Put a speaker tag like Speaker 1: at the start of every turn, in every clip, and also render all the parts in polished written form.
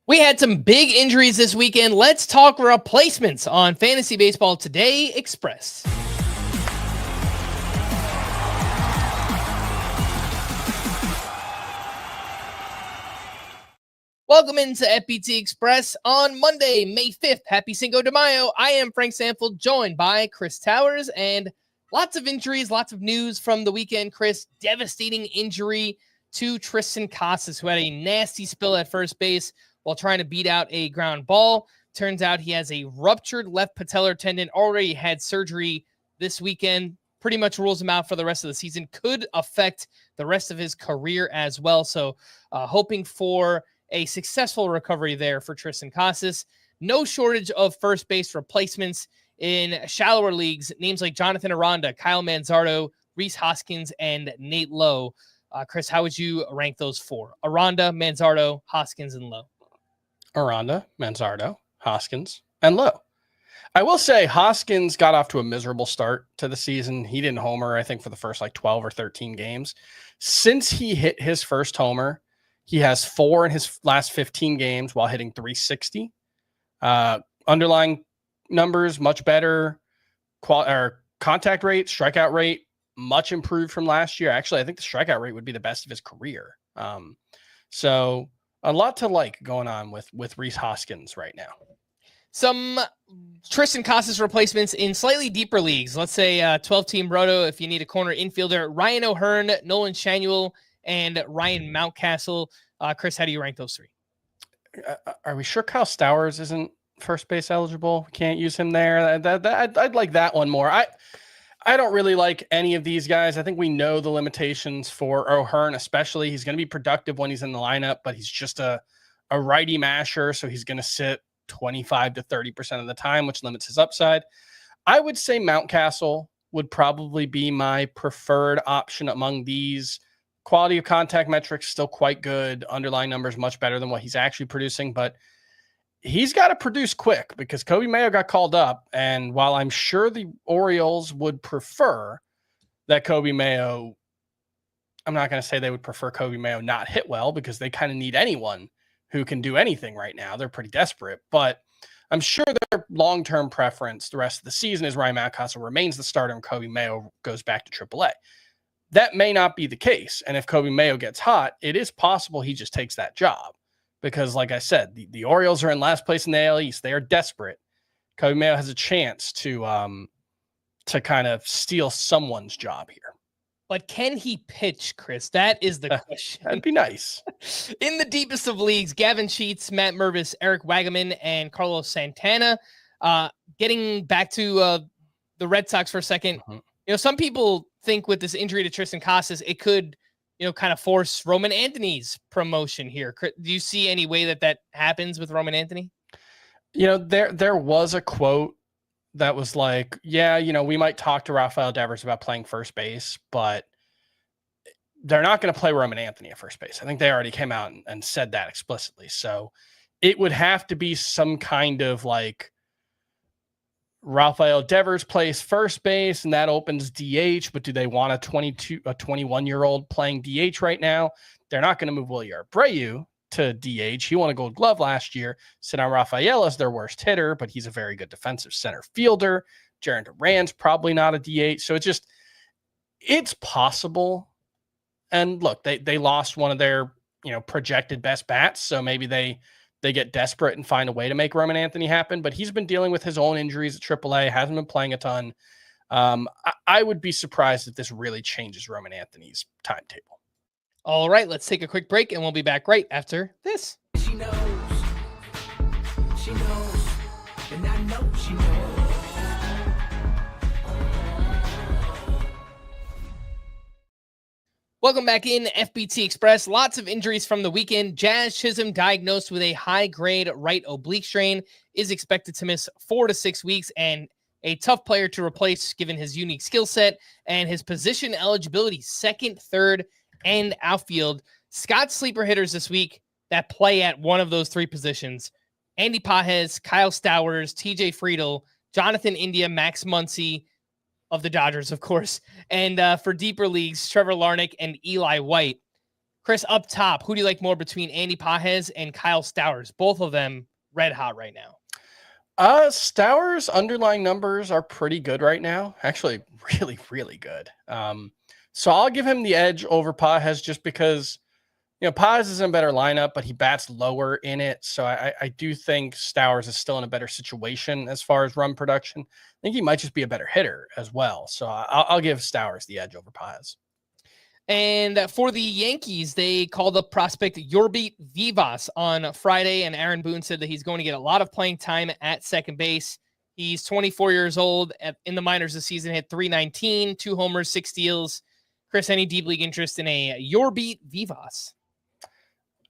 Speaker 1: We had some big injuries this weekend. Let's talk replacements on Fantasy Baseball Today Express. Welcome into FBT Express on Monday, May 5th. Happy Cinco de Mayo. I am Frank Stampfl, joined by Chris Towers, and lots of injuries, lots of news from the weekend. Chris, devastating injury to Triston Casas, who had a nasty spill at first base while trying to beat out a ground ball. Turns out he has a ruptured left patellar tendon, already had surgery this weekend, pretty much rules him out for the rest of the season, could affect the rest of his career as well. So hoping for a successful recovery there for Triston Casas. No shortage of first base replacements in shallower leagues. Names like Jonathan Aranda, Kyle Manzardo, Rhys Hoskins, and Nate Lowe. Chris, how would you rank those four? Aranda, Manzardo, Hoskins, and Lowe.
Speaker 2: Aranda, Manzardo, Hoskins, and Lowe. I will say Hoskins got off to a miserable start to the season. He didn't homer, I think, for the first 12 or 13 games. Since he hit his first homer, he has 4 in his last 15 games while hitting 360. Underlying numbers, much better. Contact rate, strikeout rate, much improved from last year. Actually, I think the strikeout rate would be the best of his career. So a lot to like going on with Rhys Hoskins right now.
Speaker 1: Some Triston Casas replacements in slightly deeper leagues. Let's say 12-team roto if you need a corner infielder. Ryan O'Hearn, Nolan Shanuel, and Ryan Mountcastle. Chris, how do you rank those three?
Speaker 2: Are we sure Kyle Stowers isn't first base eligible? We can't use him there. I'd like that one more. I don't really like any of these guys. I think we know the limitations for O'Hearn, especially. He's going to be productive when he's in the lineup, but he's just a righty masher, so he's going to sit 25 to 30% of the time, which limits his upside. I would say Mountcastle would probably be my preferred option among these. Quality of contact metrics still quite good. Underlying numbers much better than what he's actually producing, but he's got to produce quick because Coby Mayo got called up. And while I'm sure the Orioles would prefer that Coby Mayo, I'm not going to say they would prefer Coby Mayo not hit well because they kind of need anyone who can do anything right now. They're pretty desperate, but I'm sure their long-term preference the rest of the season is Ryan Mountcastle remains the starter and Coby Mayo goes back to AAA. That may not be the case. And if Coby Mayo gets hot, it is possible he just takes that job. Because, like I said, the Orioles are in last place in the AL East. They are desperate. Coby Mayo has a chance to kind of steal someone's job here.
Speaker 1: But can he pitch, Chris? That is the question.
Speaker 2: That'd be nice.
Speaker 1: In the deepest of leagues, Gavin Sheets, Matt Mervis, Eric Wagaman, and Carlos Santana. Getting back to the Red Sox for a second, some people think with this injury to Triston Casas, it could kind of force Roman Anthony's promotion here. Do you see any way that happens with Roman Anthony?
Speaker 2: There was a quote that was like, we might talk to Rafael Devers about playing first base, but they're not going to play Roman Anthony at first base. I think they already came out and said that explicitly. So it would have to be some kind of like Rafael Devers plays first base and that opens DH, but do they want a 21-year-old playing DH right now? They're not going to move Wilyer Abreu to DH. He won a Gold Glove last year. Cedar Rafael is their worst hitter, but he's a very good defensive center fielder. Jaron Duran's probably not a DH. So it's possible. And look, they lost one of their, projected best bats. So maybe they get desperate and find a way to make Roman Anthony happen, but he's been dealing with his own injuries at AAA, hasn't been playing a ton. I would be surprised if this really changes Roman Anthony's timetable.
Speaker 1: All right, let's take a quick break, and we'll be back right after this. She knows, and I know she knows. Welcome back in FBT Express. Lots of injuries from the weekend. Jazz Chisholm, diagnosed with a high-grade right oblique strain, is expected to miss 4 to 6 weeks, and a tough player to replace given his unique skill set and his position eligibility, second, third, and outfield. Scott's sleeper hitters this week that play at one of those three positions: Andy Pages, Kyle Stowers, TJ Friedl, Jonathan India, Max Muncy of the Dodgers, of course. And for deeper leagues, Trevor Larnach and Eli White. Chris, up top, who do you like more between Andy Pages and Kyle Stowers? Both of them red hot right now.
Speaker 2: Stowers' underlying numbers are pretty good right now. Actually, really, really good. So I'll give him the edge over Pages just because, Pages is in a better lineup, but he bats lower in it. So I do think Stowers is still in a better situation as far as run production. I think he might just be a better hitter as well. So I'll give Stowers the edge over Pages.
Speaker 1: And for the Yankees, they called up prospect Yorby Vivas on Friday, and Aaron Boone said that he's going to get a lot of playing time at second base. He's 24 years old. In the minors this season, hit .319, 2 homers, 6 steals. Chris, any deep league interest in a Yorby Vivas?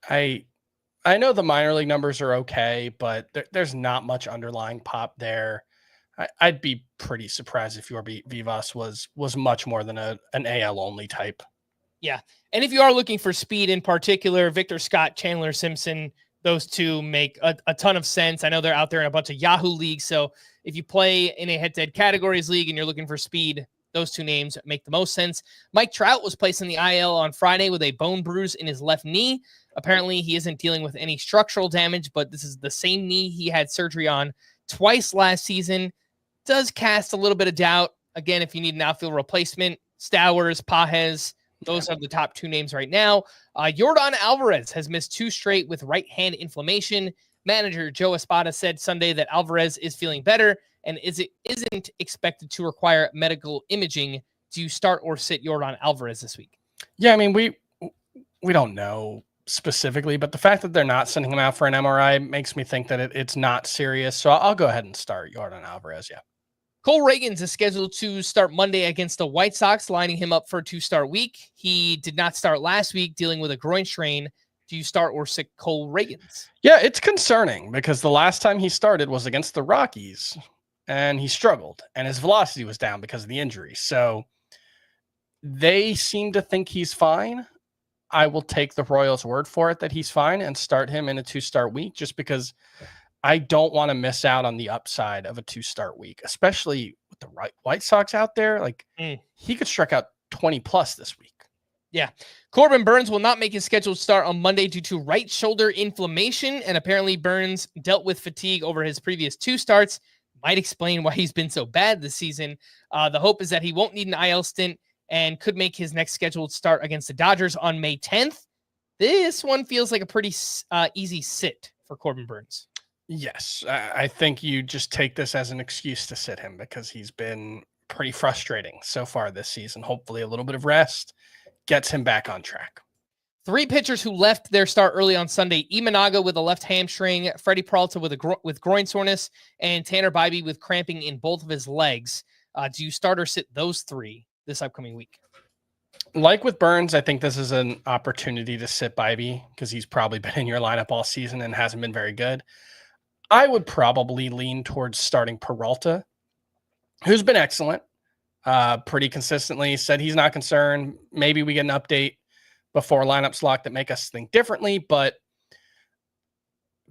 Speaker 2: I know the minor league numbers are okay, but there's not much underlying pop there. I'd be pretty surprised if Yorby Vivas was much more than an AL only type.
Speaker 1: Yeah. And if you are looking for speed in particular, Victor Scott, Chandler Simpson, those two make a ton of sense. I know they're out there in a bunch of Yahoo leagues. So if you play in a head-to-head categories league and you're looking for speed, those two names make the most sense. Mike Trout was placed in the IL on Friday with a bone bruise in his left knee. Apparently, he isn't dealing with any structural damage, but this is the same knee he had surgery on twice last season. Does cast a little bit of doubt. Again, if you need an outfield replacement, Stowers, Pages, those are the top 2 names right now. Yordan Alvarez has missed 2 straight with right hand inflammation. Manager Joe Espada said Sunday that Alvarez is feeling better and isn't expected to require medical imaging. Do you start or sit Yordan Alvarez this week?
Speaker 2: Yeah, I mean, we don't know specifically, but the fact that they're not sending him out for an MRI makes me think that it's not serious. So I'll go ahead and start Yordan Alvarez. Yeah.
Speaker 1: Cole Reagan's is scheduled to start Monday against the White Sox, lining him up for a 2-start week. He did not start last week, dealing with a groin strain. Do you start or sit Cole Reagan's?
Speaker 2: Yeah, it's concerning because the last time he started was against the Rockies, and he struggled, and his velocity was down because of the injury. So they seem to think he's fine. I will take the Royals' word for it that he's fine and start him in a 2-start week just because I don't want to miss out on the upside of a 2-start week, especially with the White Sox out there. Like he could strike out 20 plus this week.
Speaker 1: Yeah. Corbin Burnes will not make his scheduled start on Monday due to right shoulder inflammation. And apparently Burnes dealt with fatigue over his previous 2 starts. Might explain why he's been so bad this season. The hope is that he won't need an IL stint and could make his next scheduled start against the Dodgers on May 10th. This one feels like a pretty easy sit for Corbin Burnes.
Speaker 2: Yes, I think you just take this as an excuse to sit him because he's been pretty frustrating so far this season. Hopefully a little bit of rest gets him back on track.
Speaker 1: 3 pitchers who left their start early on Sunday: Imanaga with a left hamstring, Freddie Peralta with groin soreness, and Tanner Bybee with cramping in both of his legs. Do you start or sit those 3 this upcoming week?
Speaker 2: Like with Burnes, I think this is an opportunity to sit Bybee because he's probably been in your lineup all season and hasn't been very good. I would probably lean towards starting Peralta, who's been excellent pretty consistently. Said he's not concerned. Maybe we get an update before lineups lock that make us think differently. But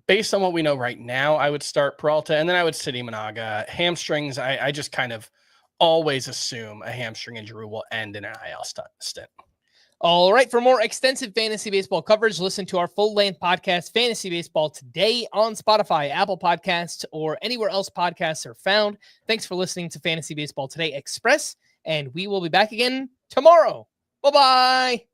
Speaker 2: based on what we know right now, I would start Peralta, and then I would sit Imanaga. Hamstrings, I just kind of always assume a hamstring injury will end in an IL stint.
Speaker 1: All right. For more extensive fantasy baseball coverage, listen to our full-length podcast, Fantasy Baseball Today, on Spotify, Apple Podcasts, or anywhere else podcasts are found. Thanks for listening to Fantasy Baseball Today Express, and we will be back again tomorrow. Bye-bye.